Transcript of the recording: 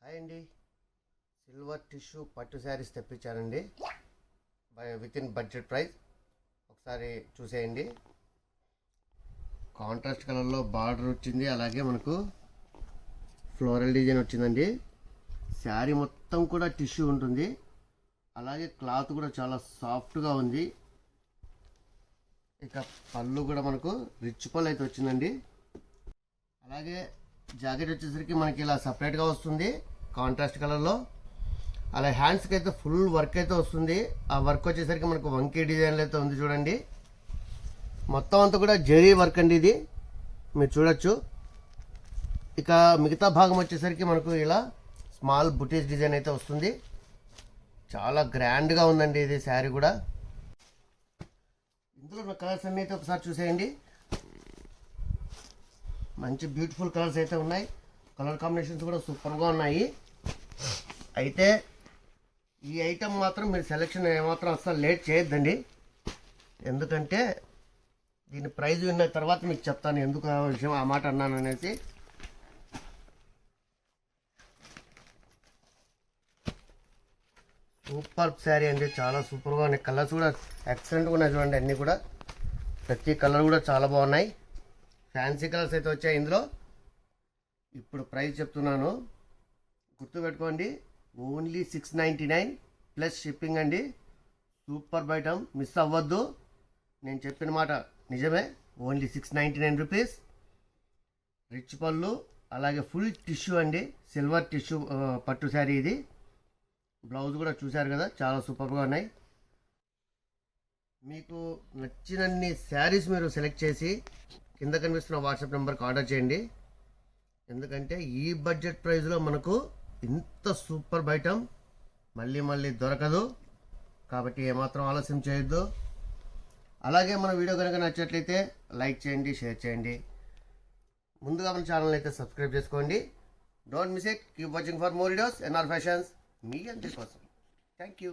Hi అండి, silver tissue పట్టు శారీస్ తెప్పించానండి విత్ ఇన్ బడ్జెట్ ప్రైస్. ఒకసారి చూసేయండి. కాంట్రాస్ట్ కలర్లో బార్డర్ వచ్చింది, అలాగే మనకు ఫ్లోరల్ డిజైన్ వచ్చిందండి. శారీ మొత్తం కూడా టిష్యూ ఉంటుంది, అలాగే క్లాత్ కూడా చాలా సాఫ్ట్గా ఉంది. ఇక పళ్ళు కూడా మనకు రిచ్ పళ్ళు అయితే వచ్చిందండి. అలాగే జాకెట్ వచ్చేసరికి మనకి ఇలా సపరేట్గా వస్తుంది కాంట్రాస్ట్ కలర్లో. అలా హ్యాండ్స్కి అయితే ఫుల్ వర్క్ అయితే వస్తుంది. ఆ వర్క్ వచ్చేసరికి మనకు వంకీ డిజైన్లు అయితే ఉంది చూడండి. మొత్తం అంతా కూడా జరీ వర్క్ అండి, ఇది మీరు చూడొచ్చు. ఇక మిగతా భాగం వచ్చేసరికి మనకు ఇలా స్మాల్ బుటీస్ డిజైన్ అయితే వస్తుంది. చాలా గ్రాండ్గా ఉందండి ఇది శారీ కూడా. ఇందులో ఉన్న కలర్స్ అన్నీ అయితే ఒకసారి చూసేయండి. మంచి బ్యూటిఫుల్ కలర్స్ అయితే ఉన్నాయి. కలర్ కాంబినేషన్స్ కూడా సూపర్గా ఉన్నాయి. అయితే ఈ ఐటమ్ మాత్రం మీరు సెలెక్షన్ ఏమాత్రం అసలు లేట్ చేయొద్దండి, ఎందుకంటే దీని ప్రైజ్ విన్న తర్వాత మీకు చెప్తాను ఎందుకు ఆ విషయం ఆ మాట అన్నాను అనేసి. సూపర్ శారీ అండి, చాలా సూపర్గా ఉన్నాయి. కలర్స్ కూడా ఎక్సలెంట్గా ఉన్నాయి చూడండి. అన్నీ కూడా ప్రతి కలర్ కూడా చాలా బాగున్నాయి. ఫ్యాన్సీ కలర్స్ అయితే వచ్చాయి ఇందులో. ఇప్పుడు ప్రైస్ చెప్తున్నాను, గుర్తుపెట్టుకోండి. ఓన్లీ 699 ప్లస్ షిప్పింగ్ అండి. సూపర్ ఐటమ్, మిస్ అవ్వద్దు. నేను చెప్పిన మాట నిజమే. Only 699 rupees. రిచ్ పళ్ళు, అలాగే ఫుల్ టిష్యూ అండి, సిల్వర్ టిష్యూ పట్టు శారీ ఇది. బ్లౌజ్ కూడా చూశారు కదా, చాలా సూపర్గా ఉన్నాయి. మీకు నచ్చినన్ని శారీస్ మీరు సెలెక్ట్ చేసి కింద కనిపిస్తున్న వాట్సాప్ నెంబర్కి ఆర్డర్ చేయండి. ఎందుకంటే ఈ బడ్జెట్ ప్రైస్లో మనకు ఇంత సూపర్ ఐటమ్ మళ్ళీ మళ్ళీ దొరకదు. కాబట్టి ఏమాత్రం ఆలస్యం చేయొద్దు. అలాగే మన వీడియో కనుక నచ్చినట్లయితే లైక్ చేయండి, షేర్ చేయండి. ముందుగా మన ఛానల్ అయితే సబ్స్క్రైబ్ చేసుకోండి. Don't miss it. Keep watching for more videos. NR Fashions మీ అందరి కోసం. Thank you.